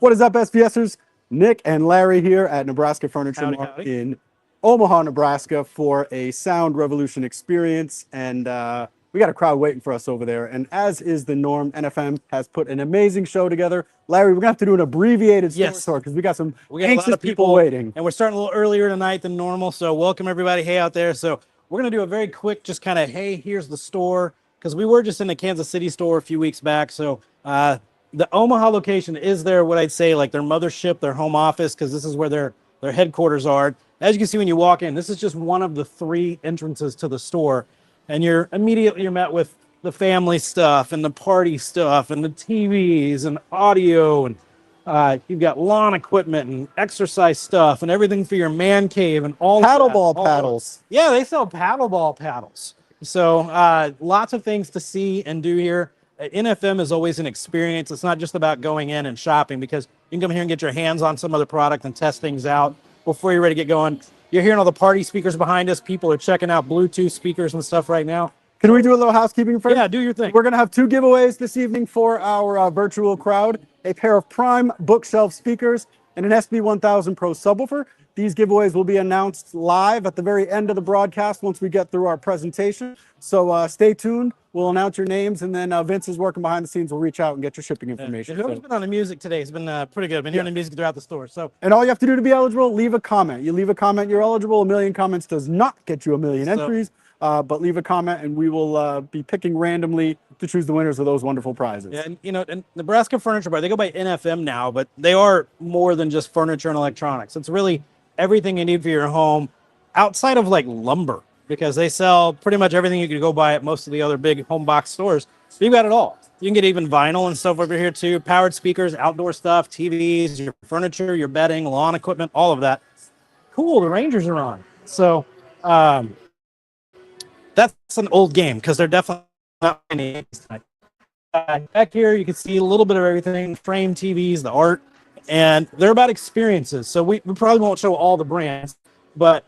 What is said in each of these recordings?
What is up, SVSers? Nick and Larry here at Nebraska Furniture Mart in Omaha, Nebraska for a sound revolution experience. And we got a crowd waiting for us over there. And as is the norm, NFM has put an amazing show together. Larry, we're going to have to do an abbreviated story tour because we got a lot of people waiting. And we're starting a little earlier tonight than normal. So welcome everybody. Hey out there. So we're going to do a very quick, just kind of, hey, here's the store. Because we were just in the Kansas City store a few weeks back. So the Omaha location is their, what I'd say, like their mothership, their home office, because this is where their headquarters are. As you can see when you walk in, this is just one of the 3 entrances to the store. And you're met with the family stuff and the party stuff and the TVs and audio. And you've got lawn equipment and exercise stuff and everything for your man cave and all paddleball paddles. Yeah, they sell paddleball paddles. So lots of things to see and do here. NFM is always an experience. It's not just about going in and shopping, because you can come here and get your hands on some other product and test things out before you're ready to get going. You're hearing all the party speakers behind us. People are checking out Bluetooth speakers and stuff right now. Can we do a little housekeeping first? Yeah, do your thing. We're going to have 2 giveaways this evening for our virtual crowd. A pair of Prime Bookshelf speakers and an SB-1000 Pro Subwoofer. These giveaways will be announced live at the very end of the broadcast once we get through our presentation. So stay tuned. We'll announce your names, and then Vince is working behind the scenes. We'll reach out and get your shipping information. Whoever's been on the music today has been pretty good. I've been hearing the music throughout the store. And all you have to do to be eligible, leave a comment. You leave a comment, you're eligible. 1 million comments does not get you 1 million entries, but leave a comment, and we will be picking randomly to choose the winners of those wonderful prizes. Yeah, and Nebraska Furniture Mart, they go by NFM now, but they are more than just furniture and electronics. It's really everything you need for your home outside of like lumber, because they sell pretty much everything you could go buy at most of the other big home box stores. So you've got it all. You can get even vinyl and stuff over here too, powered speakers, outdoor stuff, TVs, your furniture, your bedding, lawn equipment, all of that. Cool, the Rangers are on. So that's an old game, because they're definitely not any games tonight. Back here, you can see a little bit of everything, frame TVs, the art, and they're about experiences. So we probably won't show all the brands, but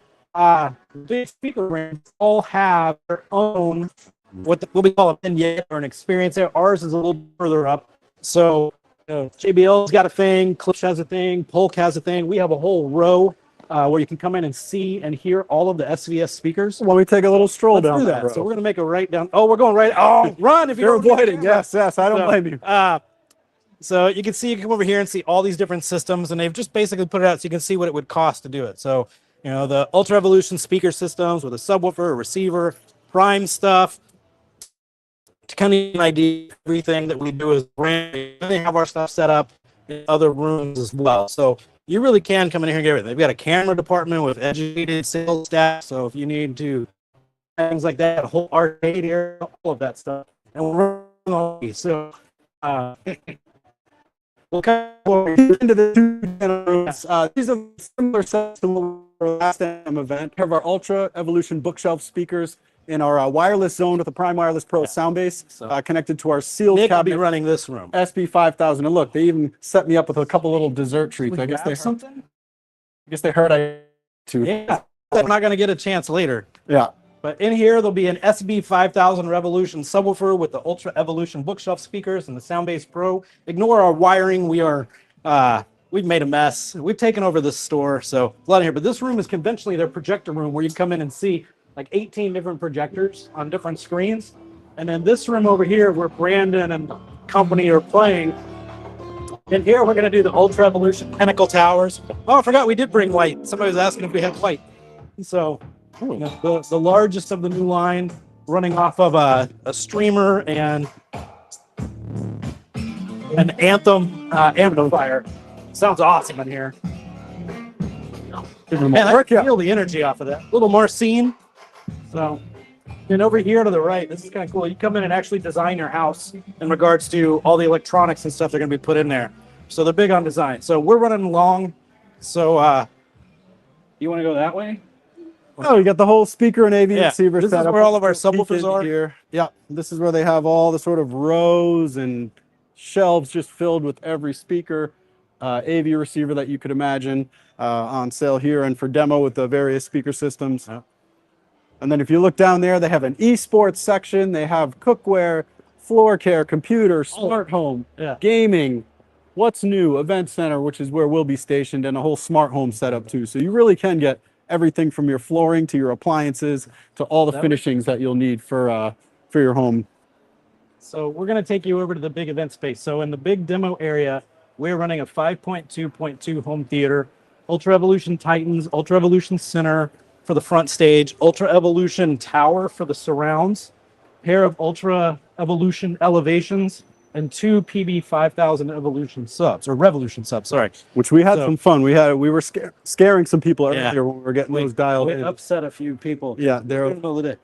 big speaker brands all have their own, what we call a vignette or an experience there. Ours is a little further up. So JBL's got a thing, Klipsch has a thing, Polk has a thing. We have a whole row where you can come in and see and hear all of the SVS speakers. Well, we take a little stroll Let's down do that. road. So we're going to make a right down. Oh, we're going right. Oh, run if you're avoiding. Yes, I don't blame you. So you can see, you can come over here and see all these different systems, and they've just basically put it out so you can see what it would cost to do it. So, the Ultra Evolution speaker systems with a subwoofer, a receiver, Prime stuff, to kind of get an idea of everything that we do is brand new. They have our stuff set up in other rooms as well. So you really can come in here and get everything. They've got a camera department with educated sales staff. So if you need to, things like that, a whole arcade area, all of that stuff. And we're running so we'll kind of into the 2 rooms. These are similar sets to what we were last event. We have our Ultra Evolution bookshelf speakers in our wireless zone with a Prime Wireless Pro sound base connected to our sealed Nick will cabinet. be running this room. SB-1000. And look, they even set me up with a couple little dessert treats. I guess they heard Yeah, we're not going to get a chance later. Yeah. But in here, there'll be an SB-1000 Revolution subwoofer with the Ultra Evolution bookshelf speakers and the SoundPath Pro. Ignore our wiring. We've made a mess. We've taken over this store, so a lot in here. But this room is conventionally their projector room, where you come in and see like 18 different projectors on different screens. And then this room over here, where Brandon and company are playing. In here, we're going to do the Ultra Evolution Pinnacle Towers. Oh, I forgot we did bring white. Somebody was asking if we had white. So the largest of the new line, running off of a streamer and an Anthem amplifier. Sounds awesome in here. Man, I can feel the energy off of that. A little more scene. So, and over here to the right, this is kind of cool. You come in and actually design your house in regards to all the electronics and stuff they're going to be put in there. So they're big on design. So we're running long. So you want to go that way? Oh, you got the whole speaker and AV receiver this set up. This is where all of our subwoofers are. Here. Yeah, this is where they have all the sort of rows and shelves just filled with every speaker, AV receiver that you could imagine on sale here and for demo with the various speaker systems. And then if you look down there, they have an esports section. They have cookware, floor care, computer, smart home, gaming, What's New Event Center, which is where we'll be stationed, and a whole smart home setup too. So you really can get everything from your flooring to your appliances to all the finishings that you'll need for your home. So we're going to take you over to the big event space. So in the big demo area, we're running a 5.2.2 home theater, Ultra Evolution Titans, Ultra Evolution Center for the front stage, Ultra Evolution Tower for the surrounds, pair of Ultra Evolution elevations, and 2 PB-5000 Evolution subs, or Revolution subs, sorry. Which we had So- some fun. We were scaring some people Yeah. earlier when we were getting those dialed We in. upset a few people. Yeah, In they're the middle of the day.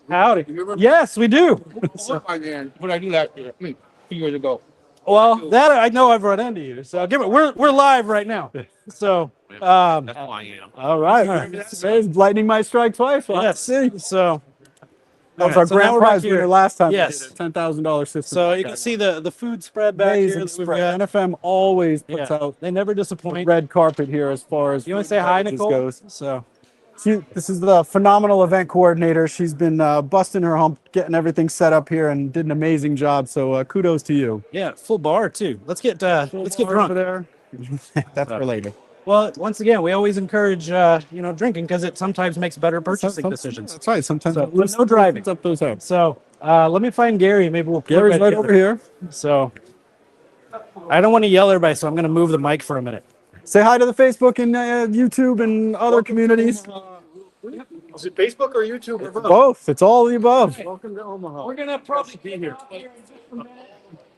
Howdy. Yes, we do. What did I do last year? I mean, 2 years ago. Well, that I know I've run into you. So give it. We're live right now. So That's who I am. all right. Lightning might strike twice. Well, yes. So that was all our right, so now grand we're back prize winner here. last time. Yes. We did a $10,000 system. So you can see the food spread back Amazing here. That we've spread. got. NFM always puts Yeah, out they never the disappoint. red carpet here as far as You want to say hi, beverages Nicole? goes. So This is the phenomenal event coordinator. She's been busting her hump, getting everything set up here, and did an amazing job. So kudos to you. yeah, full bar too. Let's get drunk. there. That's for later. Well, once again, we always encourage drinking because it sometimes makes better purchasing decisions. That's right. Sometimes So, but no driving. Up those ups. So let me find Gary. Maybe we'll Gary's right right together. over here. So I don't want to yell everybody, so I'm going to move the mic for a minute. Say hi to the Facebook and YouTube and other communities. Is it Facebook or YouTube or both? Both. It's all the above. Welcome to Omaha. We're going to probably be here.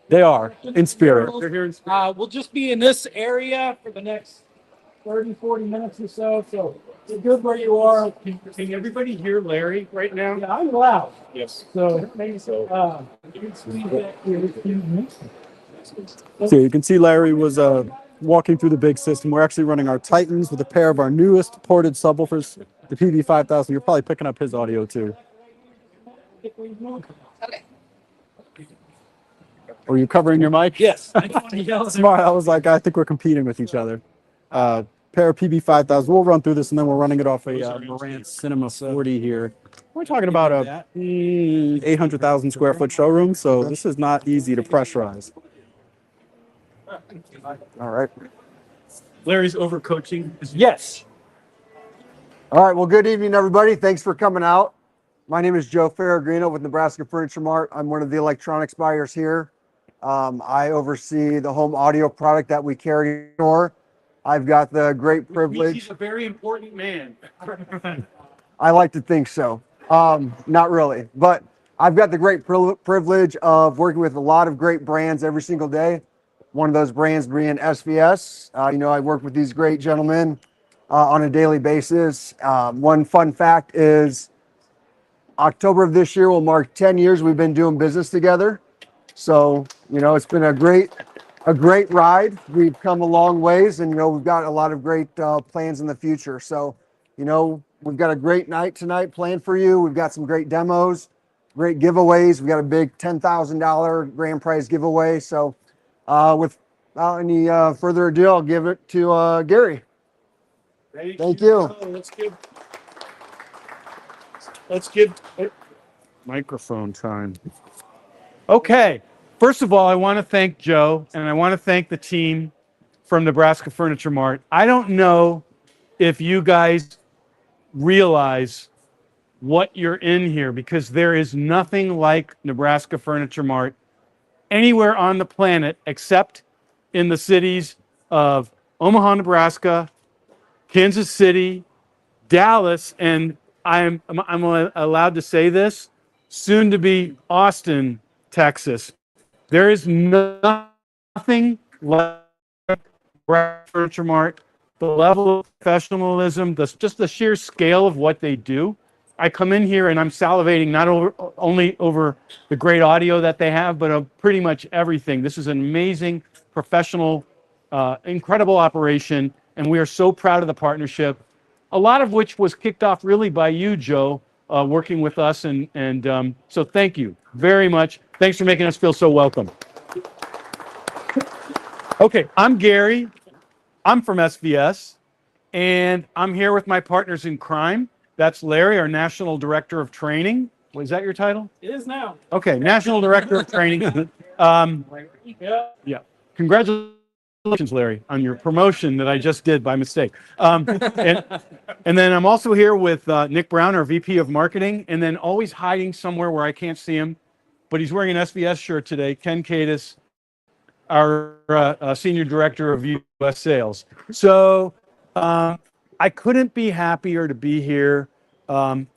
They are in spirit. They're here in We'll just be in this area for the next 30, 40 minutes or so. So it's good where you are. Can everybody hear Larry right now? Yeah, I'm loud. Yes. So you can squeeze back here. Excuse me. So you can see Larry was walking through the big system. We're actually running our Titans with a pair of our newest ported subwoofers, the PB-5000. You're probably picking up his audio too. Were you covering your mic? Yes. I don't want to yell. Smart. I was like, I think we're competing with each other. Pair of PB-5000. We'll run through this and then we're running it off a Marantz Cinema 40 here. We're talking about a 800,000 square foot showroom, so this is not easy to pressurize. All right. Larry's overcoaching. Yes. All right. Well, good evening, everybody. Thanks for coming out. My name is Joe Ferragrino with Nebraska Furniture Mart. I'm one of the electronics buyers here. I oversee the home audio product that we carry in store. I've got the great privilege. He's a very important man. I like to think so. Not really, but I've got the great privilege of working with a lot of great brands every single day. One of those brands being SVS. I work with these great gentlemen on a daily basis. One fun fact is October of this year will mark 10 years we've been doing business together. So, it's been a great ride. We've come a long ways and, we've got a lot of great plans in the future. So, we've got a great night tonight planned for you. We've got some great demos, great giveaways. We've got a big $10,000 grand prize giveaway. So, without any further ado, I'll give it to Gary. Thank you. Let's give Microphone time. Okay. First of all, I want to thank Joe and I want to thank the team from Nebraska Furniture Mart. I don't know if you guys realize what you're in here because there is nothing like Nebraska Furniture Mart anywhere on the planet except in the cities of Omaha, Nebraska, Kansas City, Dallas, and I'm allowed to say this, soon to be Austin, Texas. There is nothing like Furniture Mart. The level of professionalism, just the sheer scale of what they do. I come in here and I'm salivating not only over the great audio that they have, but of pretty much everything. This is an amazing, professional, incredible operation, and we are so proud of the partnership. A lot of which was kicked off really by you, Joe, working with us, and so thank you very much. Thanks for making us feel so welcome. Okay, I'm Gary. I'm from SVS, and I'm here with my partners in crime. That's Larry, our National Director of Training. Was that your title? It is now. Okay, National Director of Training. Yeah. Congratulations Congratulations, Larry, on your promotion that I just did by mistake. And then I'm also here with Nick Brown, our VP of Marketing, and then always hiding somewhere where I can't see him, but he's wearing an SVS shirt today, Ken Cadis, our Senior Director of U.S. Sales. So I couldn't be happier to be here.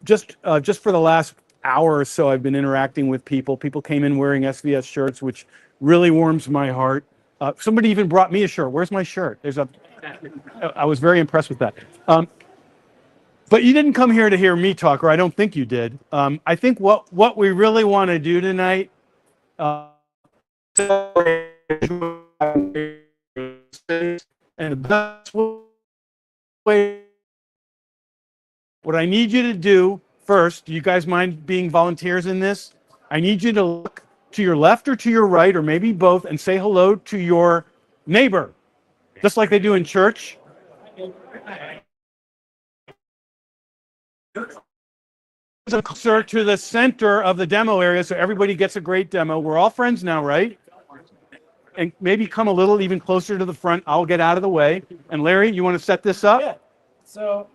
Just for the last hour or so, I've been interacting with people. People came in wearing SVS shirts, which really warms my heart. Somebody even brought me a shirt. Where's my shirt? I was very impressed with that. But you didn't come here to hear me talk, or I don't think you did. I think what we really want to do tonight, and the best way, what I need you to do first, do you guys mind being volunteers in this? I need you to look to your left or to your right, or maybe both, and say hello to your neighbor, just like they do in church. Closer to the center of the demo area so everybody gets a great demo. We're all friends now, right? And maybe come a little even closer to the front. I'll get out of the way. And Larry, you want to set this up? Yeah. So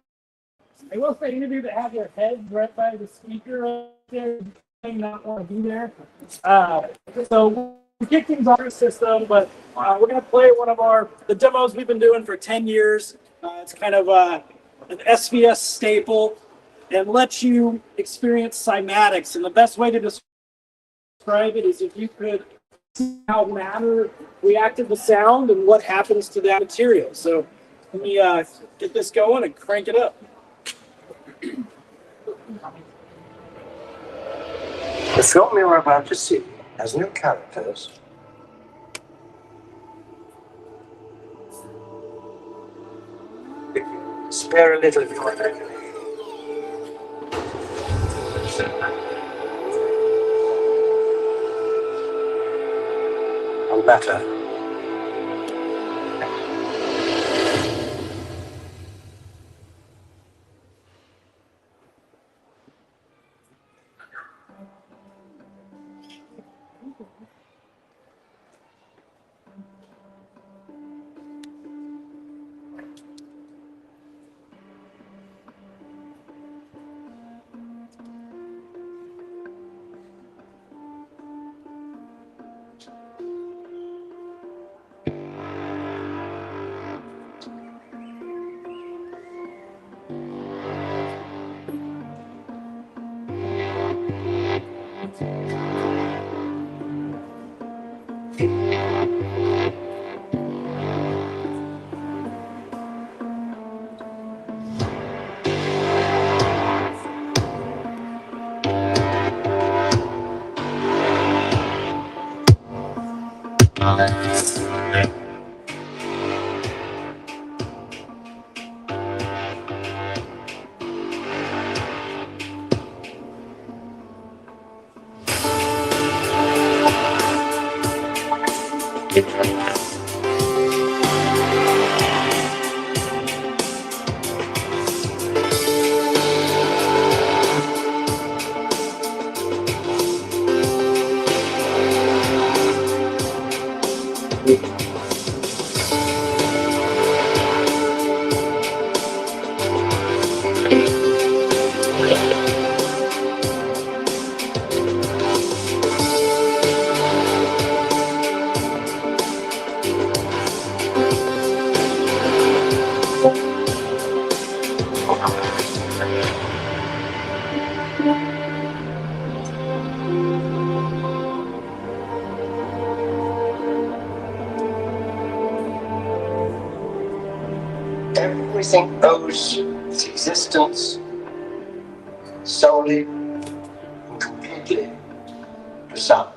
I will say, any of you that have your heads right by the speaker right there, you may not want to be there. So we kick things off the system, but we're going to play one of the demos we've been doing for 10 years. It's kind of an SVS staple, and lets you experience cymatics. And the best way to describe it is if you could see how matter reacted to sound and what happens to that material. So let me get this going and crank it up. The film you're about to see has new characters. Spare a little of your attention. I'm better. Everything owes its existence solely and completely to sound.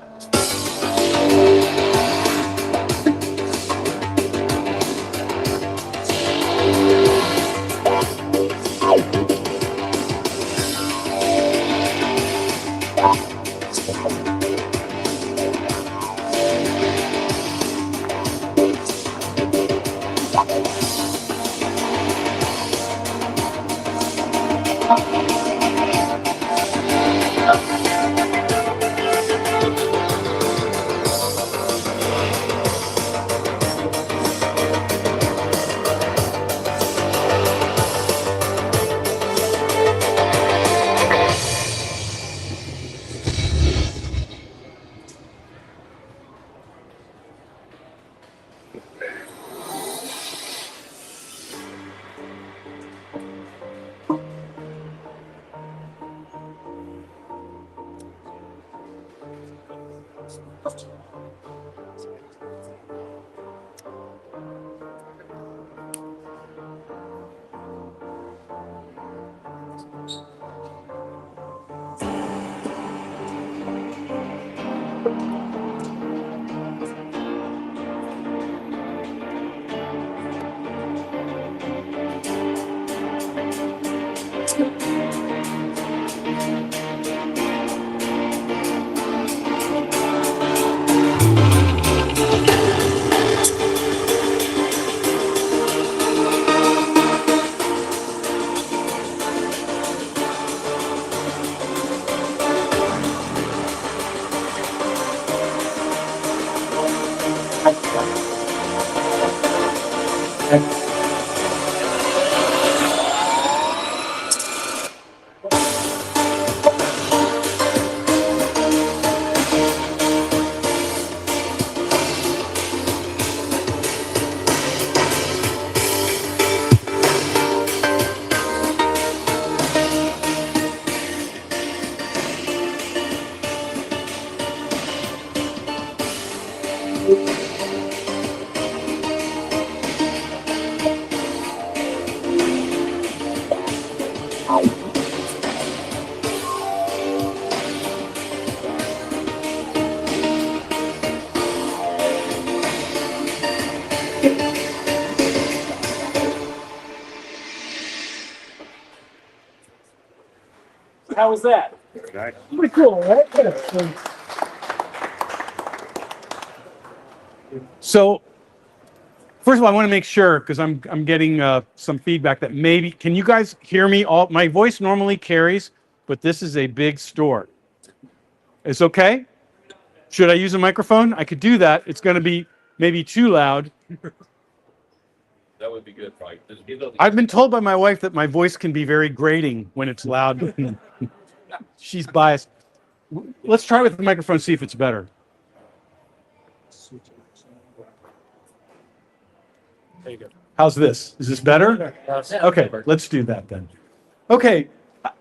How was that? Nice. Pretty cool, right? Yeah. So, first of all, I want to make sure because I'm getting some feedback that maybe can you guys hear me? All my voice normally carries, but this is a big store. It's okay. Should I use a microphone? I could do that. It's going to be maybe too loud. That would be good, probably. I've been told by my wife that my voice can be very grating when it's loud. She's biased. Let's try with the microphone, see if it's better. There you go. How's this? Is this better? Okay, let's do that then. Okay,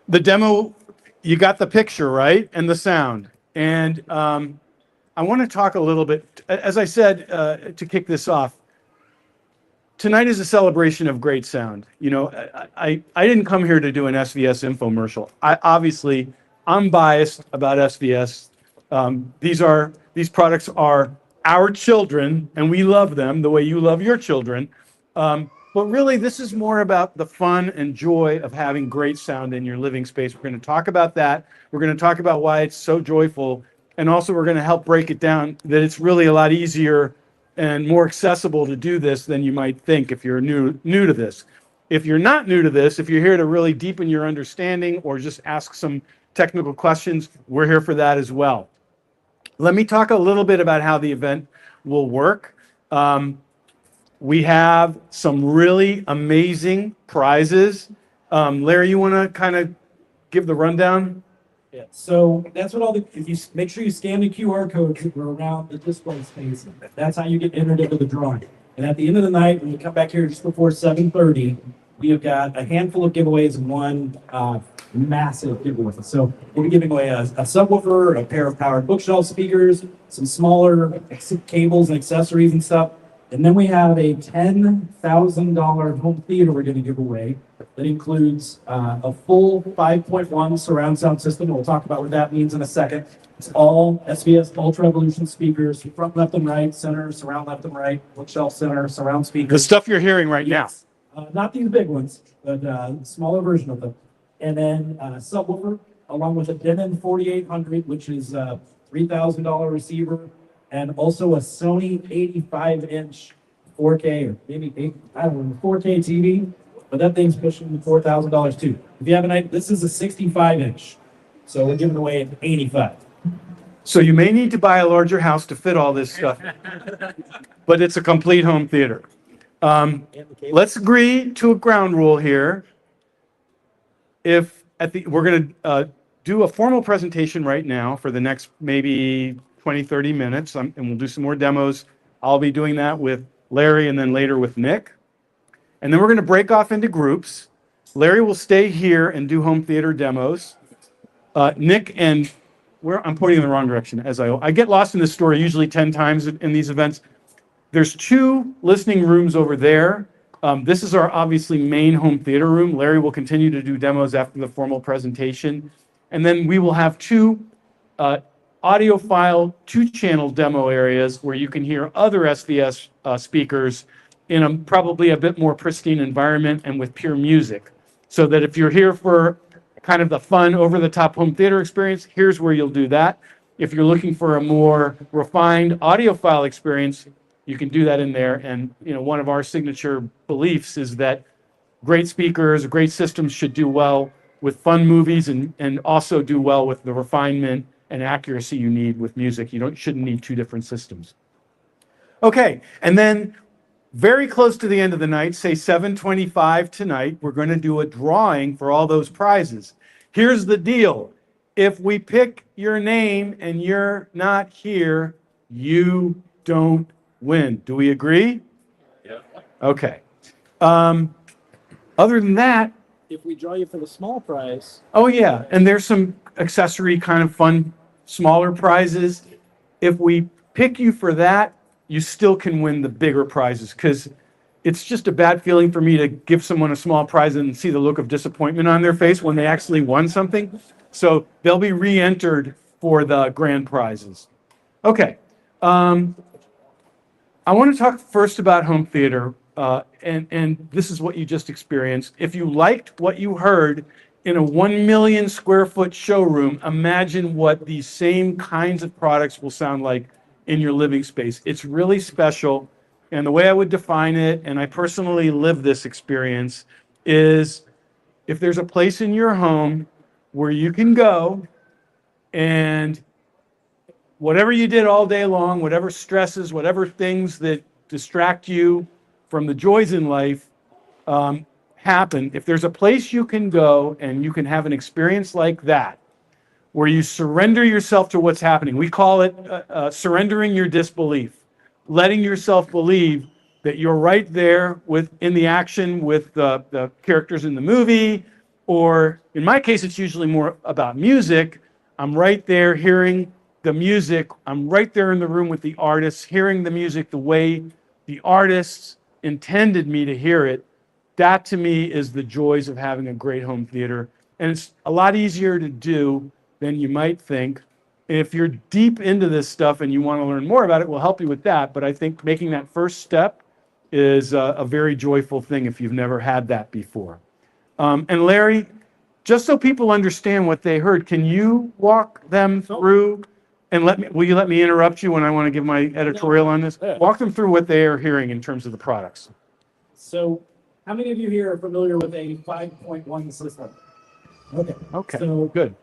the demo, you got the picture, right? And the sound. And I want to talk a little bit, as I said, to kick this off, tonight is a celebration of great sound. You know, I didn't come here to do an SVS infomercial. I'm biased about SVS. These products are our children, and we love them the way you love your children. But really, this is more about the fun and joy of having great sound in your living space. We're going to talk about that. We're going to talk about why it's so joyful. And also, we're going to help break it down that it's really a lot easier and more accessible to do this than you might think if you're new to this. If you're not new to this, if you're here to really deepen your understanding or just ask some technical questions, we're here for that as well. Let me talk a little bit about how the event will work. We have some really amazing prizes. Larry, you want to kind of give the rundown? Yeah, so that's what if you make sure you scan the QR code around the display space, that's how you get entered into the drawing. And at the end of the night, when you come back here just before 7:30, we have got a handful of giveaways and one massive giveaway. So we'll be giving away a subwoofer, a pair of powered bookshelf speakers, some smaller cables and accessories and stuff. And then we have a $10,000 home theater we're going to give away that includes a full 5.1 surround sound system. We'll talk about what that means in a second. It's all SVS Ultra Evolution speakers, front, left, and right, center, surround, left, and right, bookshelf, center, surround speakers. The stuff you're hearing right Yes. Not these big ones, but smaller version of them. And then subwoofer, along with a Denon 4800, which is a $3,000 receiver, and also a Sony 85-inch 4K or maybe 4K TV. But that thing's pushing $4,000 too. If you have an idea, this is a 65-inch, so we're giving away an 85. So you may need to buy a larger house to fit all this stuff, but it's a complete home theater. Let's agree to a ground rule here. We're going to do a formal presentation right now for the next maybe 20, 30 minutes, and we'll do some more demos. I'll be doing that with Larry and then later with Nick. And then we're going to break off into groups. Larry will stay here and do home theater demos. Nick and I'm pointing in the wrong direction as I get lost in this story usually 10 times in these events. There's 2 listening rooms over there. This is our obviously main home theater room. Larry will continue to do demos after the formal presentation. And then we will have 2 audiophile 2-channel demo areas where you can hear other SVS speakers in probably a bit more pristine environment and with pure music. So that if you're here for kind of the fun over-the-top home theater experience, here's where you'll do that. If you're looking for a more refined audiophile experience, you can do that in there. And one of our signature beliefs is that great speakers, great systems should do well with fun movies and also do well with the refinement and accuracy you need with music. You shouldn't need 2 different systems. Okay, and then very close to the end of the night, say 7:25 tonight, we're going to do a drawing for all those prizes. Here's the deal. If we pick your name and you're not here, you don't win. Do we agree? Yeah. Okay. Other than that, If we draw you for the small prize, oh yeah, and there's some accessory kind of fun, smaller prizes. If we pick you for that, you still can win the bigger prizes, because it's just a bad feeling for me to give someone a small prize and see the look of disappointment on their face when they actually won something. So they'll be re-entered for the grand prizes. Okay. I want to talk first about home theater, and this is what you just experienced. If you liked what you heard in a 1 million square foot showroom, imagine what these same kinds of products will sound like in your living space. It's really special, and the way I would define it, and I personally live this experience, is if there's a place in your home where you can go and whatever you did all day long, whatever stresses, whatever things that distract you from the joys in life happen, if there's a place you can go and you can have an experience like that, where you surrender yourself to what's happening. We call it surrendering your disbelief, letting yourself believe that you're right there in the action with the characters in the movie, or in my case, it's usually more about music. I'm right there hearing the music. I'm right there in the room with the artists, hearing the music the way the artists intended me to hear it. That to me is the joys of having a great home theater. And it's a lot easier to do than you might think. If you're deep into this stuff and you want to learn more about it, we'll help you with that. But I think making that first step is a very joyful thing if you've never had that before. And Larry, just so people understand what they heard, can you walk them through and will you let me interrupt you when I want to give my editorial on this? Yeah. Walk them through what they are hearing in terms of the products. so how many of you here are familiar with a 5.1 system? Okay, So good.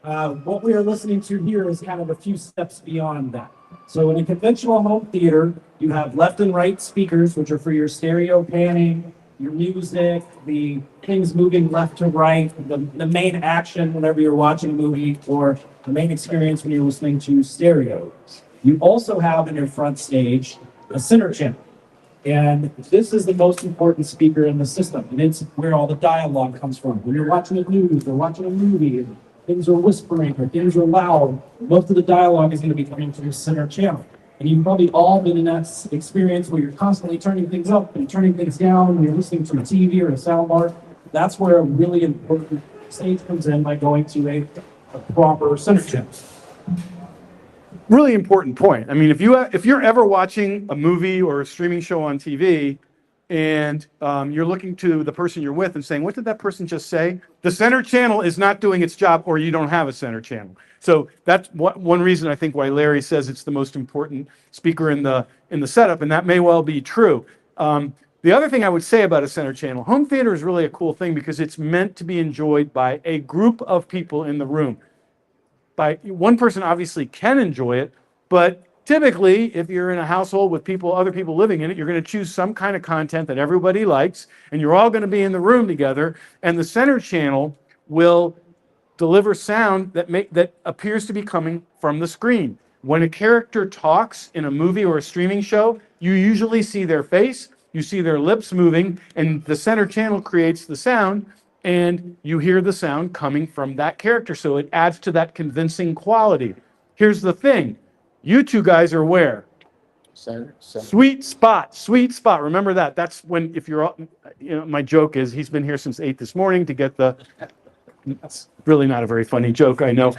what we are listening to here is kind of a few steps beyond that. So in a conventional home theater, you have left and right speakers, which are for your stereo panning, your music, the things moving left to right, the main action whenever you're watching a movie, or the main experience when you're listening to stereo. You also have in your front stage a center channel. And this is the most important speaker in the system, and it's where all the dialogue comes from. When you're watching a news or watching a movie, and things are whispering or things are loud, most of the dialogue is going to be coming from the center channel. And you've probably all been in that experience where you're constantly turning things up and turning things down when you're listening to a TV or a sound bar. That's where a really important stage comes in by going to a proper center channel. Really important point. I mean, if you're ever watching a movie or a streaming show on TV and you're looking to the person you're with and saying, what did that person just say? The center channel is not doing its job, or you don't have a center channel. So that's one reason I think why Larry says it's the most important speaker in the setup, and that may well be true. The other thing I would say about a center channel, home theater is really a cool thing because it's meant to be enjoyed by a group of people in the room. By one person obviously can enjoy it, but typically if you're in a household with other people living in it, you're going to choose some kind of content that everybody likes, and you're all going to be in the room together, and the center channel will deliver sound that appears to be coming from the screen. When a character talks in a movie or a streaming show, you usually see their face, you see their lips moving, and the center channel creates the sound, and you hear the sound coming from that character. So it adds to that convincing quality. Here's the thing. You two guys are where? Center. Sweet spot. Remember that. That's when, if you're, my joke is he's been here since 8 this morning to get the, that's really not a very funny joke, I know.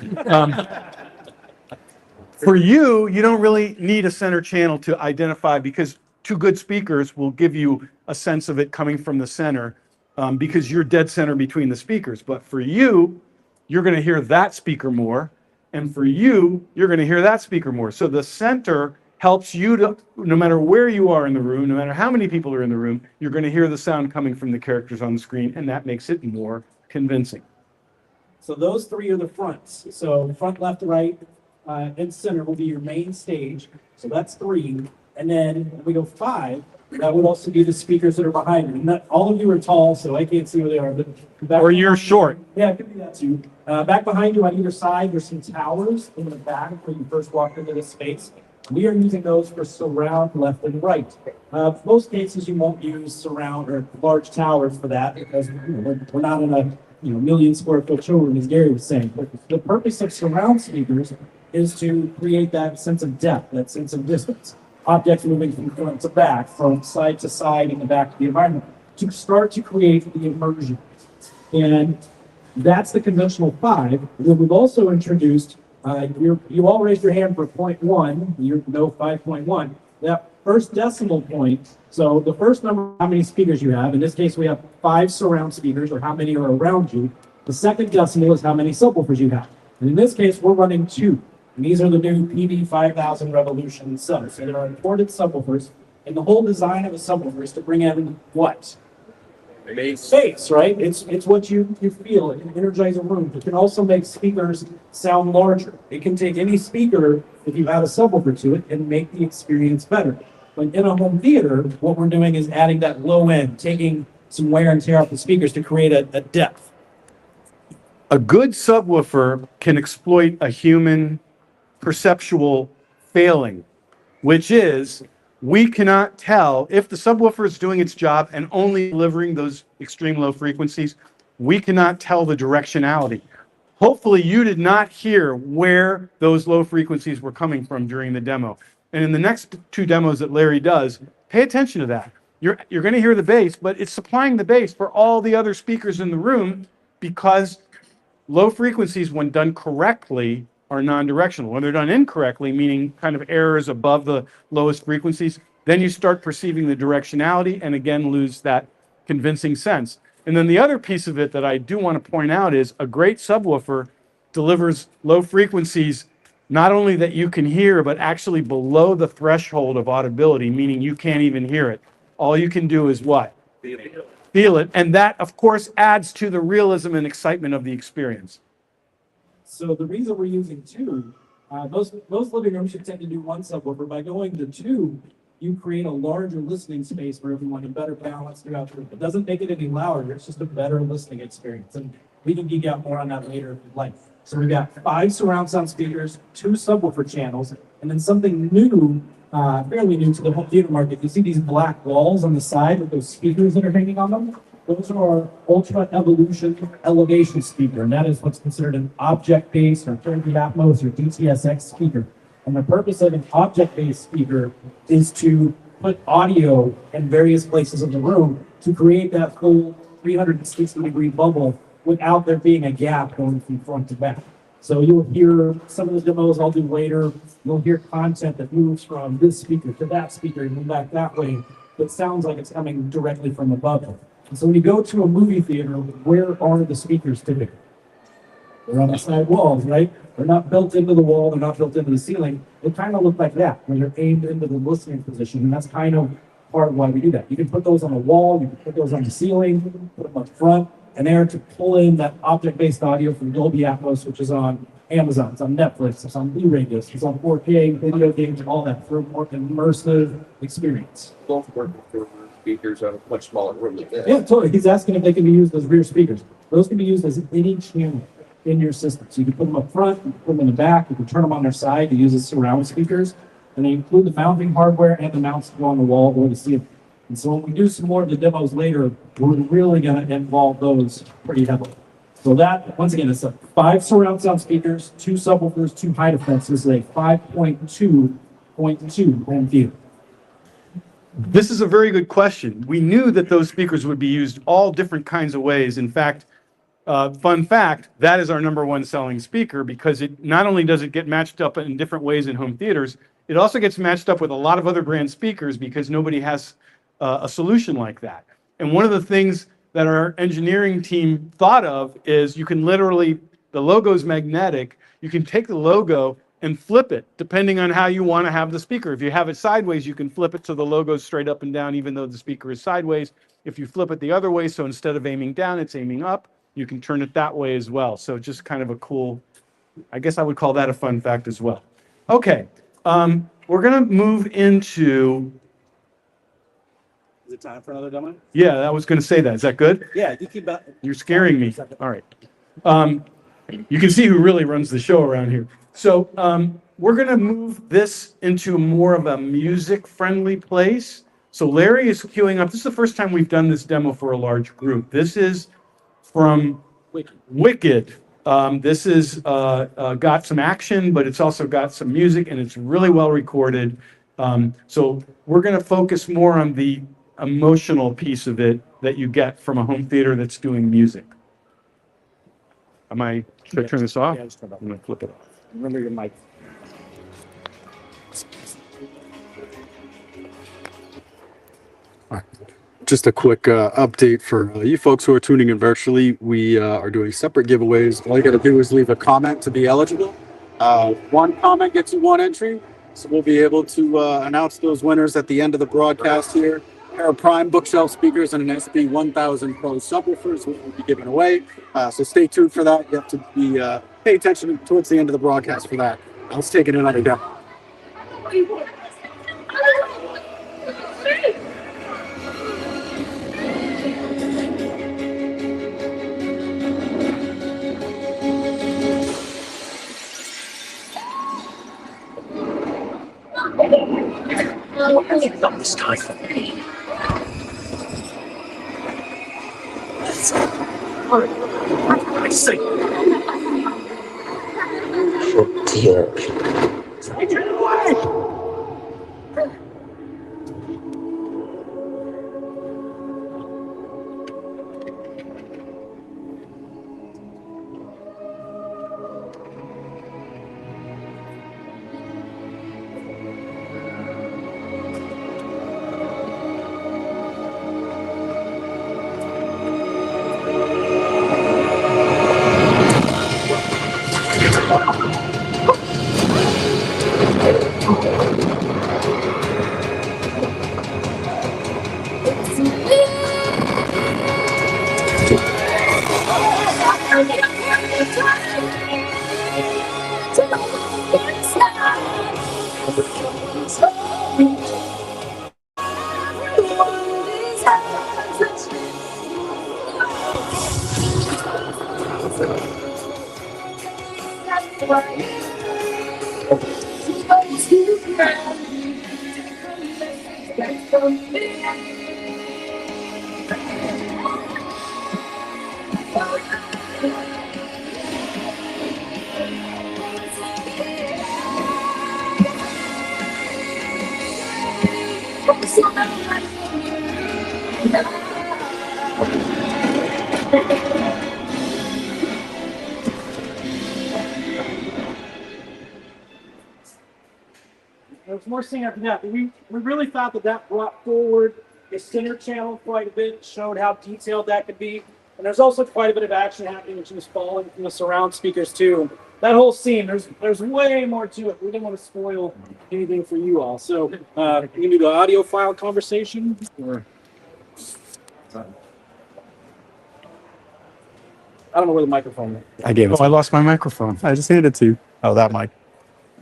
For you don't really need a center channel to identify, because two good speakers will give you a sense of it coming from the center. Because you're dead center between the speakers. But for you, you're going to hear that speaker more. And for you, you're going to hear that speaker more. So the center helps you to, no matter where you are in the room, no matter how many people are in the room, you're going to hear the sound coming from the characters on the screen, and that makes it more convincing. So those three are the fronts. So front, left, right, and center will be your main stage. So that's three. And then when we go 5, that would also be the speakers that are behind you. And that, all of you are tall, so I can't see where they are. But back Or you're short. Yeah, it could be that too. Back behind you on either side, there's some towers in the back where you first walked into this space. We are using those for surround left and right. Most cases you won't use surround or large towers for that because we're not in a million square foot showroom, as Gary was saying. But the purpose of surround speakers is to create that sense of depth, that sense of distance. Objects moving from front to back, from side to side in the back of the environment, to start to create the immersion. And that's the conventional 5. Then we've also introduced, you all raised your hand for 0.1, you know 5.1. That first decimal point, so the first number, how many speakers you have. In this case, we have 5 surround speakers, or how many are around you. The second decimal is how many subwoofers you have. And in this case, we're running 2. And these are the new SB-1000 Revolution subs. So they're imported subwoofers. And the whole design of a subwoofer is to bring in what? Space, right? It's what you feel. It can energize a room. It can also make speakers sound larger. It can take any speaker, if you add a subwoofer to it, and make the experience better. But in a home theater, what we're doing is adding that low end, taking some wear and tear off the speakers to create a depth. A good subwoofer can exploit a human perceptual failing, which is we cannot tell if the subwoofer is doing its job and only delivering those extreme low frequencies. We cannot tell the directionality. Hopefully you did not hear where those low frequencies were coming from during the demo. And in the next 2 demos that Larry does, pay attention to that. You're going to hear the bass, but it's supplying the bass for all the other speakers in the room, because low frequencies, when done correctly, are non-directional. When they're done incorrectly, meaning kind of errors above the lowest frequencies, then you start perceiving the directionality and again lose that convincing sense. And then the other piece of it that I do want to point out is a great subwoofer delivers low frequencies not only that you can hear, but actually below the threshold of audibility, meaning you can't even hear it. All you can do is what? Feel it. And that, of course, adds to the realism and excitement of the experience. So the reason we're using 2, most living rooms should tend to do 1 subwoofer. By going to 2, you create a larger listening space for everyone, a better balance throughout the room. It doesn't make it any louder, it's just a better listening experience. And we can geek out more on that later if you'd like. So we've got 5 surround sound speakers, 2 subwoofer channels, and then something new, fairly new to the home theater market. You see these black walls on the side with those speakers that are hanging on them? Those are our Ultra Evolution elevation speaker, and that is what's considered an object-based or Dolby Atmos or DTSX speaker. And the purpose of an object-based speaker is to put audio in various places of the room to create that full 360-degree bubble without there being a gap going from front to back. So you'll hear some of the demos I'll do later. You'll hear content that moves from this speaker to that speaker and move back that way, but sounds like it's coming directly from above. And so when you go to a movie theater, where are the speakers typically? They're on the side walls, right? They're not built into the wall. They're not built into the ceiling. They kind of look like that when they're aimed into the listening position. And that's kind of part of why we do that. You can put those on the wall. You can put those on the ceiling, put them up front. And they're to pull in that object-based audio from Dolby Atmos, which is on Amazon, it's on Netflix, it's on Blu-ray discs, it's on 4K, video games, and all that for a more immersive experience. Both work with speakers on a much smaller room than this. Yeah, totally. He's asking if they can be used as rear speakers. Those can be used as any channel in your system. So you can put them up front, you can put them in the back, you can turn them on their side to use as surround speakers. And they include the mounting hardware and the mounts to go on the wall or the ceiling. And so when we do some more of the demos later, we're really going to involve those pretty heavily. So that, once again, it's a 5 surround sound speakers, 2 subwoofers, 2 high defenses, a 5.2.2 home theater. This is a very good question. We knew that those speakers would be used all different kinds of ways. In fact, fun fact, that is our #1 selling speaker, because it not only does it get matched up in different ways in home theaters, it also gets matched up with a lot of other brand speakers because nobody has a solution like that. And one of the things that our engineering team thought of is you can literally, the logo's magnetic, you can take the logo and flip it depending on how you want to have the speaker. If you have it sideways, you can flip it so the logo's straight up and down even though the speaker is sideways. If you flip it the other way, so instead of aiming down, it's aiming up, you can turn it that way as well. So just kind of a cool, I guess I would call that a fun fact as well. Okay, we're gonna move into. Is it time for another demo? Yeah, I was gonna say that. Is that good? Yeah, you keep that. You're scaring me. All right. You can see who really runs the show around here. So we're going to move this into more of a music-friendly place. So Larry is queuing up. This is the first time we've done this demo for a large group. This is from Wicked. This is got some action, but it's also got some music, and it's really well recorded. So we're going to focus more on the emotional piece of it that you get from a home theater that's doing music. Should I turn this off? Yeah, just turn it off. I'm going to flip it off. Remember your mic. Just a quick update for you folks who are tuning in virtually. We are doing separate giveaways. All you got to do is leave a comment to be eligible. One comment gets you one entry. So we'll be able to announce those winners at the end of the broadcast here. A pair of Prime Bookshelf speakers and an SB-1000 Pro Subwoofers will be given away. So stay tuned for that. You have to be pay attention towards the end of the broadcast for that. Let's take it another demo. Not this time. I say. Oh dear. There was more singing after that, but we really thought that brought forward the center channel quite a bit, showed how detailed that could be. And there's also quite a bit of action happening when she was falling from the surround speakers too. That whole scene, there's way more to it. We didn't want to spoil anything for you all. So you can do the audio file conversation. Or I don't know where the microphone is. I gave it. Oh, I lost my microphone. I just handed it to you. Oh, that mic.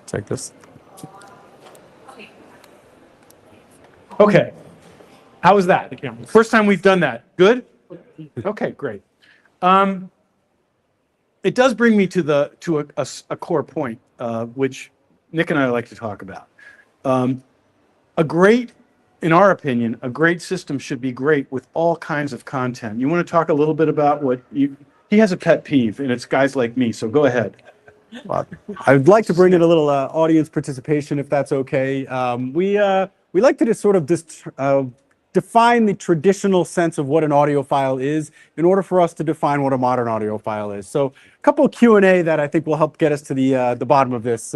Check this. Okay. How was that? First time we've done that. Good? Okay, great. It does bring me to a core point, which Nick and I like to talk about. In our opinion, a great system should be great with all kinds of content. You want to talk a little bit about he has a pet peeve, and it's guys like me, so go ahead. I'd like to bring in a little audience participation, if that's okay. We like to just sort of define the traditional sense of what an audiophile is in order for us to define what a modern audiophile is. So a couple of Q&A that I think will help get us to the bottom of this.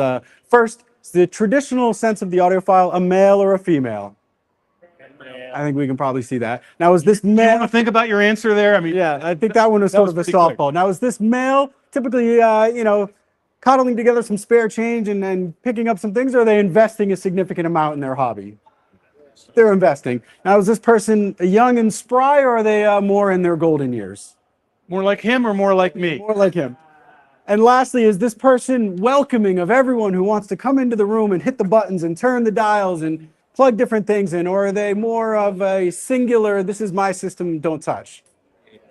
First, is the traditional sense of the audiophile a male or a female? I think we can probably see that. Now, is this You male? want to think about your answer there? I mean, Yeah, I think that one was sort of a pretty quick. softball. Now, is this male typically, cuddling together some spare change and then picking up some things, or are they investing a significant amount in their hobby? They're investing. Now, is this person young and spry, or are they more in their golden years? more like him or more like me? More like him. And lastly, is this person welcoming of everyone who wants to come into the room and hit the buttons and turn the dials and plug different things in? Or are they more of a singular, this is my system, don't touch?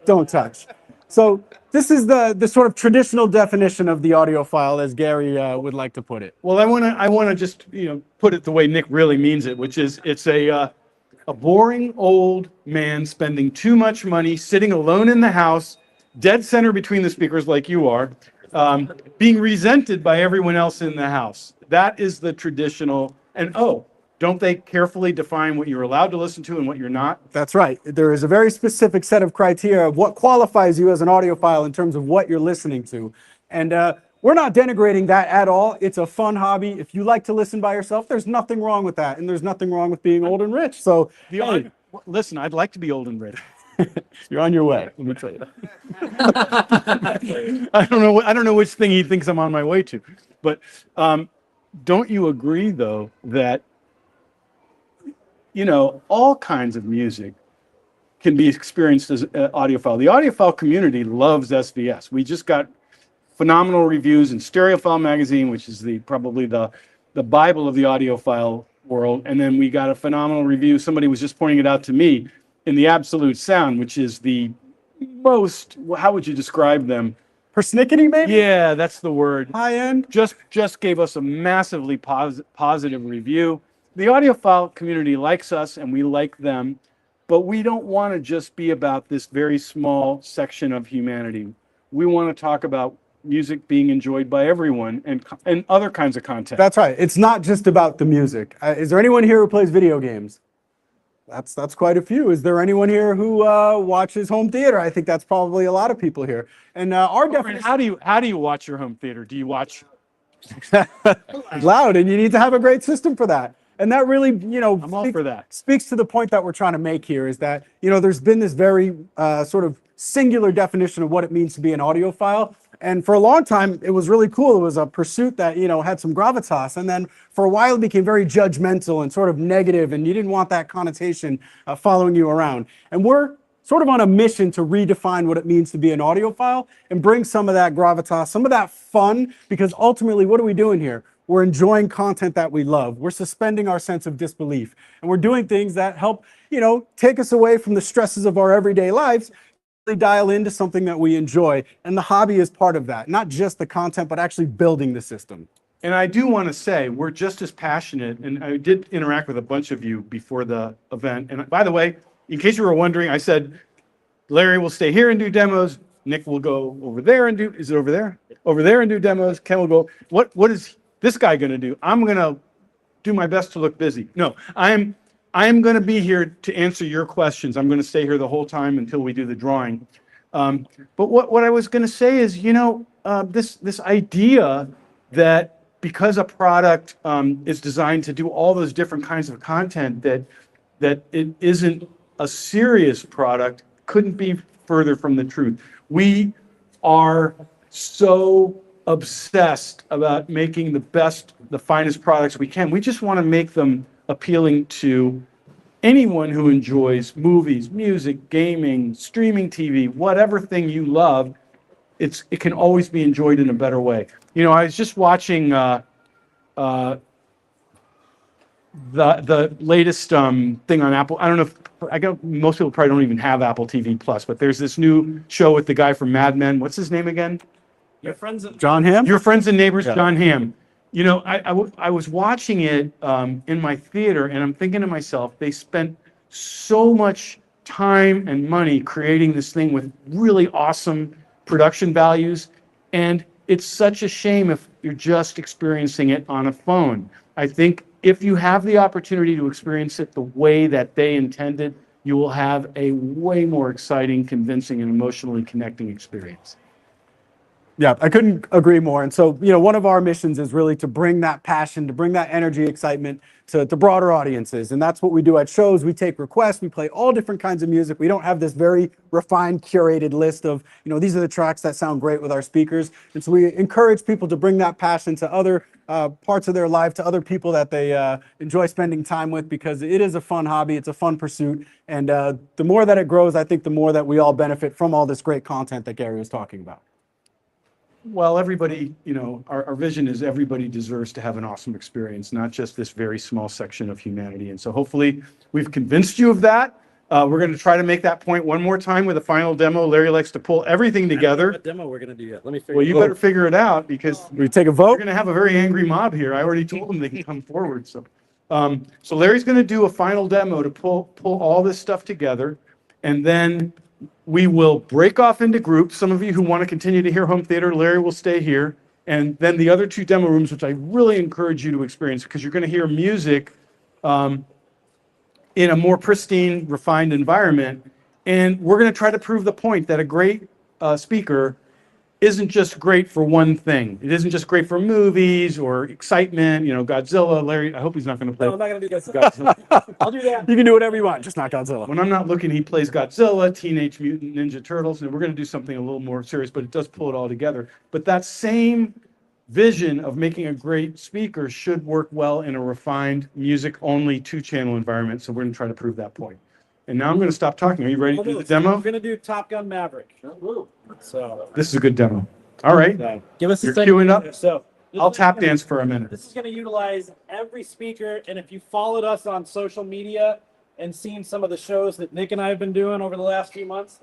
Don't touch. So this is the sort of traditional definition of the audiophile, as Gary would like to put it. Well, I want to just put it the way Nick really means it, which is it's a boring old man spending too much money, sitting alone in the house, dead center between the speakers like you are, being resented by everyone else in the house. That is the traditional. And don't they carefully define what you're allowed to listen to and what you're not? That's right. There is a very specific set of criteria of what qualifies you as an audiophile in terms of what you're listening to. And we're not denigrating that at all. It's a fun hobby. If you like to listen by yourself, there's nothing wrong with that. And there's nothing wrong with being old and rich. So hey, listen, I'd like to be old and rich. you're on your way. Let me tell you that. I don't know which thing he thinks I'm on my way to. But don't you agree, though, that all kinds of music can be experienced as audiophile? The audiophile community loves SVS. We just got phenomenal reviews in Stereophile magazine, which is probably the Bible of the audiophile world. And then we got a phenomenal review. Somebody was just pointing it out to me in the Absolute Sound, which is the most, how would you describe them? Persnickety, maybe? Yeah, that's the word. High end? Just gave us a massively positive review. The audiophile community likes us and we like them, but we don't want to just be about this very small section of humanity. We want to talk about music being enjoyed by everyone and other kinds of content. That's right. It's not just about the music. Is there anyone here who plays video games? That's quite a few. Is there anyone here who watches home theater? I think that's probably a lot of people here. And our definition. How do you watch your home theater? Do you watch loud? And you need to have a great system for that. And that really, I'm all for that. Speaks to the point that we're trying to make here is that, there's been this very sort of singular definition of what it means to be an audiophile. And for a long time, it was really cool. It was a pursuit that, had some gravitas. And then for a while, it became very judgmental and sort of negative, and you didn't want that connotation following you around. And we're sort of on a mission to redefine what it means to be an audiophile and bring some of that gravitas, some of that fun, because ultimately, what are we doing here? We're enjoying content that we love. We're suspending our sense of disbelief. And we're doing things that help, take us away from the stresses of our everyday lives, really dial into something that we enjoy. And the hobby is part of that. Not just the content, but actually building the system. And I do want to say, we're just as passionate, and I did interact with a bunch of you before the event. And by the way, in case you were wondering, I said, Larry will stay here and do demos. Nick will go over there and is it over there? Over there and do demos. Ken will go, what is this guy going to do? I'm going to do my best to look busy. No, I'm going to be here to answer your questions. I'm going to stay here the whole time until we do the drawing. But what I was going to say is, this idea that because a product is designed to do all those different kinds of content, that it isn't a serious product, couldn't be further from the truth. We are so obsessed about making the finest products we can. We just want to make them appealing to anyone who enjoys movies, music, gaming, streaming TV, whatever thing you love. It can always be enjoyed in a better way. I was just watching the latest thing on Apple. I don't know if most people probably don't even have Apple TV Plus, but there's this new show with the guy from Mad Men. What's his name again? John Hamm? Your Friends and Neighbors, yeah. John Hamm. I was watching it in my theater, and I'm thinking to myself, they spent so much time and money creating this thing with really awesome production values, and it's such a shame if you're just experiencing it on a phone. I think if you have the opportunity to experience it the way that they intended, you will have a way more exciting, convincing, and emotionally connecting experience. Yeah, I couldn't agree more. And so, one of our missions is really to bring that passion, to bring that energy, excitement to broader audiences. And that's what we do at shows. We take requests, we play all different kinds of music. We don't have this very refined, curated list of, these are the tracks that sound great with our speakers. And so we encourage people to bring that passion to other parts of their life, to other people that they enjoy spending time with, because it is a fun hobby, it's a fun pursuit. And the more that it grows, I think the more that we all benefit from all this great content that Gary was talking about. well, everybody, you know, our vision is everybody deserves to have an awesome experience, not just this very small section of humanity. And so hopefully we've convinced you of that. We're going to try to make that point one more time with a final demo. Larry likes to pull everything together. What demo we're gonna do yet? Let me figure. Well, you better figure it out because We take a we're vote. going to have a very angry mob here. I already told them they can come forward. So Larry's going to do a final demo to pull all this stuff together, and then we will break off into groups. Some of you who want to continue to hear home theater, Larry will stay here, and then the other two demo rooms, which I really encourage you to experience because you're going to hear music in a more pristine, refined environment, and we're going to try to prove the point that a great speaker isn't just great for one thing. It isn't just great for movies or excitement, you know, Godzilla. Larry, I hope he's not going to play. No, I'm not gonna do Godzilla. I'll do that. You can do whatever you want, just not Godzilla. When I'm not looking, he plays Godzilla, Teenage Mutant Ninja Turtles, and we're going to do something a little more serious, but it does pull it all together. But that same vision of making a great speaker should work well in a refined music-only two-channel environment. So we're going to try to prove that point. And now I'm going to stop talking. Are you ready to do the We're demo? gonna do Top Gun Maverick. So This is a good demo. All right. give us a You're second. queuing up? So this I'll is tap gonna- dance for a minute. This is going to utilize every speaker, and if you followed us on social media and seen some of the shows that Nick and I have been doing over the last few months,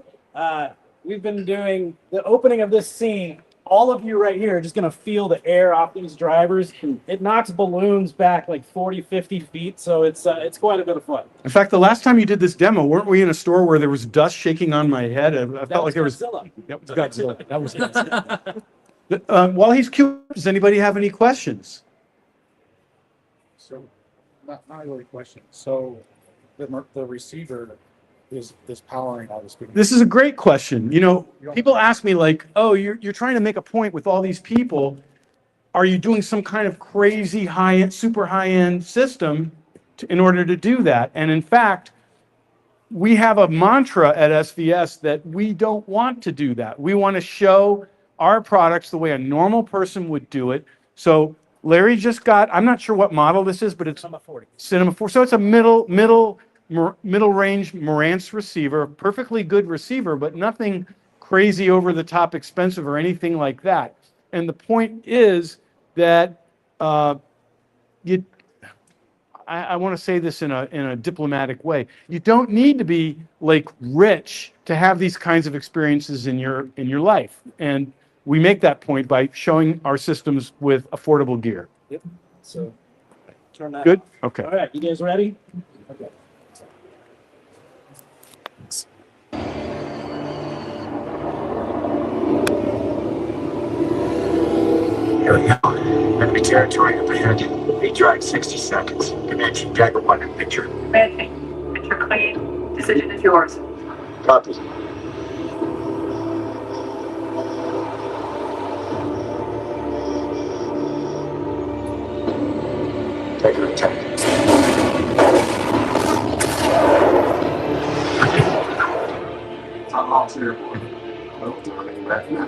we've been doing the opening of this scene. All of you right here are just going to feel the air off these drivers. It knocks balloons back like 40, 50 feet, so it's quite a bit of fun. In fact, the last time you did this demo, weren't we in a store where there was dust shaking on my head? I felt like there was. Godzilla. That was Godzilla. That was Godzilla. While he's queuing, does anybody have any questions? So, not really a question. So, the receiver is powering all the speakers. This is a great question. You know, people ask me like, "Oh, you're trying to make a point with all these people. Are you doing some kind of crazy high-end, super high-end system in order to do that?" And in fact, we have a mantra at SVS that we don't want to do that. We want to show our products the way a normal person would do it. So Larry just got, I'm not sure what model this is, but it's Cinema 40. Cinema 4. So it's a middle range Marantz receiver, perfectly good receiver, but nothing crazy over the top expensive or anything like that. And the point is that I want to say this in a diplomatic way. You don't need to be like rich to have these kinds of experiences in your life. And we make that point by showing our systems with affordable gear. Yep. So turn that. Good? on. Okay. All right, you guys ready? Okay. Here we go. Enemy territory up ahead. They drive 60 seconds. Comanche Dagger 1 in picture. Comanche, picture clean. Decision is yours. Copy. Dagger attack. All clear. Oh, running back now.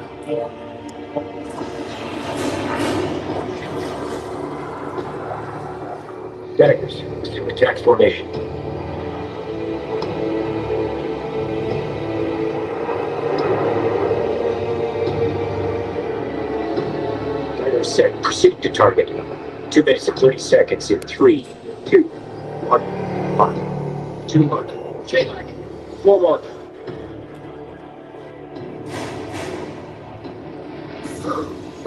Daggers, assume attack formation. Dagger set, proceed to target. 2 minutes and 30 seconds in 3, 2, 1, mark. 2 mark. J mark. 4 mark.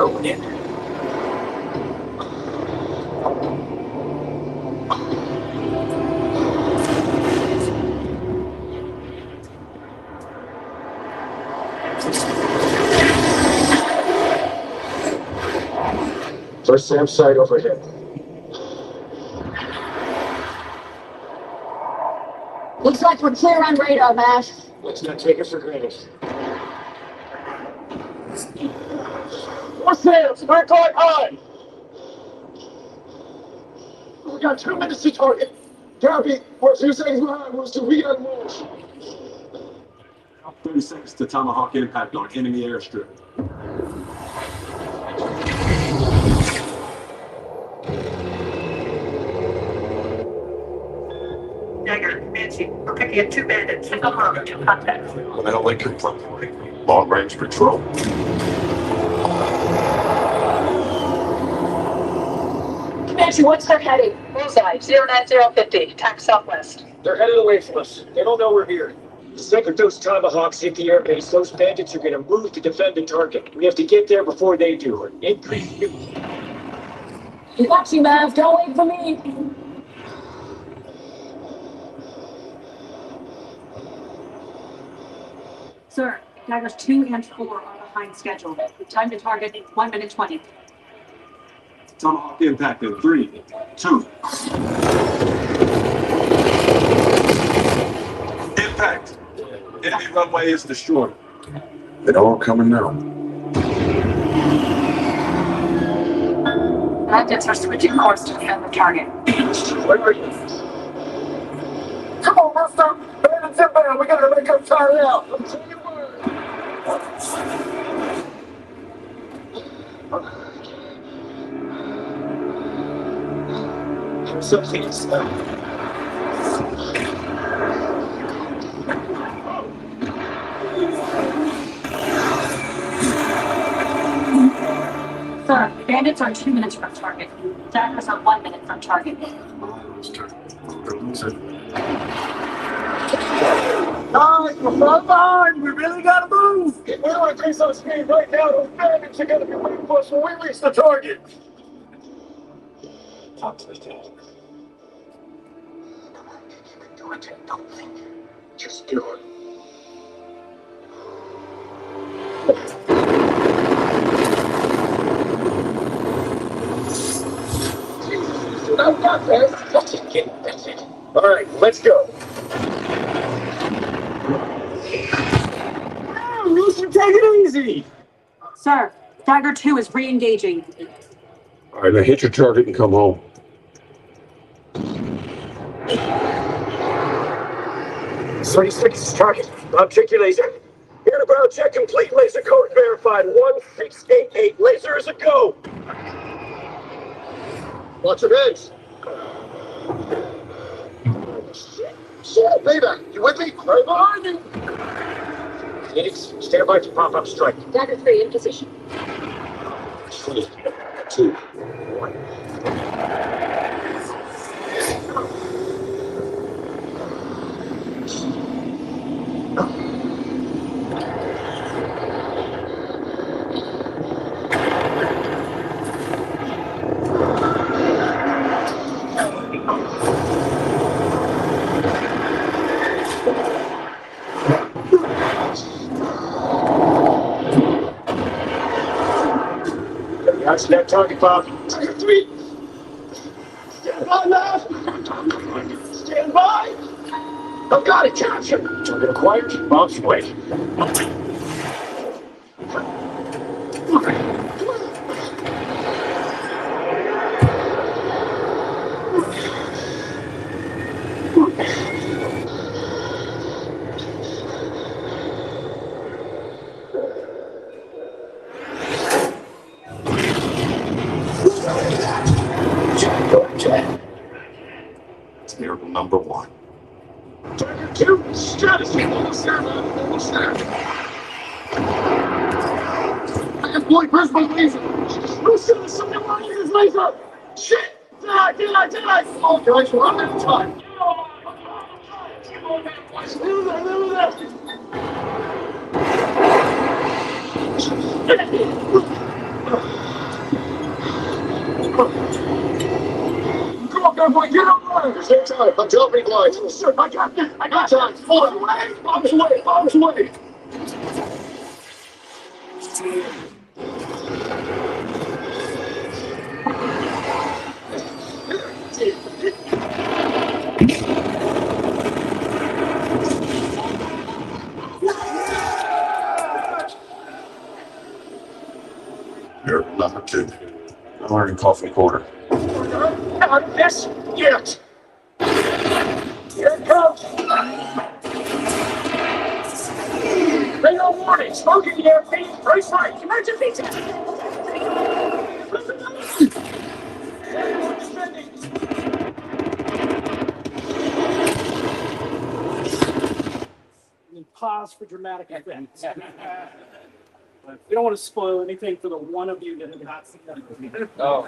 Open it. First SAM site overhead. Looks like we're clear on radar, Mash. Let's not take it for granted. More sales! We're going high! We got 2 minutes to target. Copy. We're a few seconds behind. We're still we got move. 30 seconds to Tomahawk impact on enemy airstrip. Dagger, Comanche, we're picking up 2 bandits. Single mark, 2 contacts. Well, I don't like your plan. Long range patrol. Attention, what's their heading? Bullseye, 09050, tack southwest. They're headed away from us. They don't know we're here. The second those Tomahawks hit the airbase, those bandits are going to move to defend the target. We have to get there before they do. Increase speed. You got you, Mav. Don't wait for me. Sir, daggers 2 and 4 are behind schedule. Time to target 1 minute 20. Tomahawk impact in 3, 2. Impact. Enemy runway is destroyed. They're all coming now. Bandits are switching course to defend the target. Where are you? Come on, Mister. Bandits inbound. We gotta make them tire out. Something's Sir, bandits are 2 minutes from target. Daggers are 1 minute from target. They're losing. Guys, we're front line. We really gotta move. we want to increase our speed right now. Those bandits are going to be waiting for us when we reach the target. Talk to the team. Do it. Don't think. Just do it. I've got this. That's it, kid. That's it. All right, let's go. You should take it easy. Sir, Dagger 2 is re-engaging. All right, now hit your target and come home. Study target. Object your laser. Air to ground check complete. Laser code verified. 1688. Laser is a go. Watch your heads. Shit, baby. You with me? Right behind you. Phoenix, stand by to pop up strike. Dagger 3 in position. 3, 2, 1. That's that target, Bob. Target 3. Stand by, Matt. Stand by. I've got it. Capture. Target acquired. Bob's away. It's miracle number 1. Target 2. Strategy. Almost there, man. Almost there. I deploy personal laser. Who's shooting something wrong with his laser? Shit! Did I? Oh, guys, we're running out of time. Come on, boy, get up there! There's no time. I'm dropping lines. Sir, I got time. Bombs away! Bombs away! Miracle number 2. I'm learning coffee quarter. Not this yet! Here it comes! Radar warning! Smoke in the airfield! Brace right! Emergency! Pause for dramatic effect. We don't want to spoil anything for the one of you that have not seen that. Oh.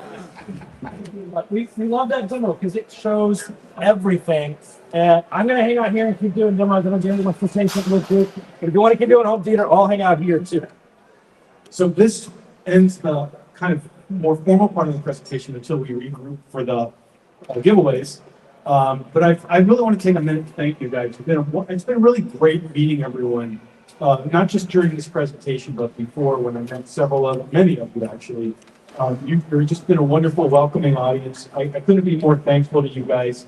But we love that demo because it shows everything. And I'm going to hang out here and keep doing demos. I don't get much presentation with you. But if you want to keep doing home theater, I'll hang out here too. So this ends the kind of more formal part of the presentation until we regroup for the giveaways. But I really want to take a minute to thank you guys. It's been really great meeting everyone, not just during this presentation, but before when I met many of you actually. You've just been a wonderful, welcoming audience. I couldn't be more thankful to you guys.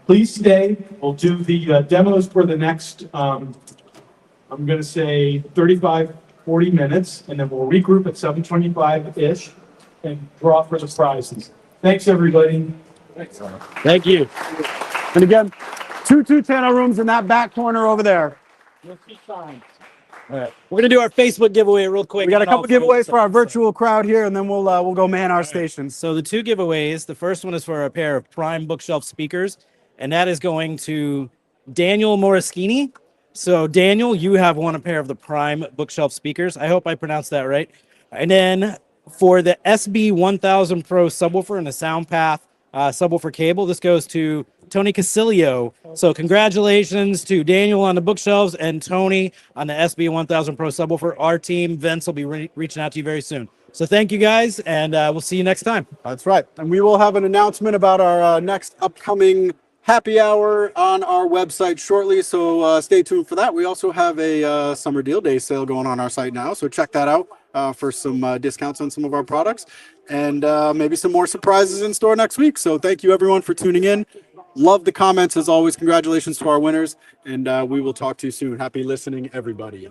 Please stay. We'll do the demos for the next, I'm going to say 35, 40 minutes, and then we'll regroup at 7:25-ish and draw for the prizes. Thanks, everybody. Thank you. And again, two channel rooms in that back corner over there. All right. We're going to do our Facebook giveaway real quick. We got a couple giveaways for our virtual crowd here, and then we'll go man our stations. So the two giveaways, the first one is for a pair of Prime Bookshelf speakers, and that is going to Daniel Moraschini. So Daniel, you have won a pair of the Prime Bookshelf speakers. I hope I pronounced that right. And then for the SB-1000 Pro Subwoofer and the SoundPath Subwoofer Cable, this goes to Tony Casilio. So congratulations to Daniel on the bookshelves and Tony on the SB-1000 Pro Subwoofer. Our team, Vince, will be reaching out to you very soon. So thank you guys, and we'll see you next time. That's right. And we will have an announcement about our next upcoming happy hour on our website shortly, so stay tuned for that. We also have a summer deal day sale going on our site now, so check that out for some discounts on some of our products, and maybe some more surprises in store next week. So thank you everyone for tuning in. Love the comments as always. Congratulations to our winners, and we will talk to you soon. Happy listening, everybody.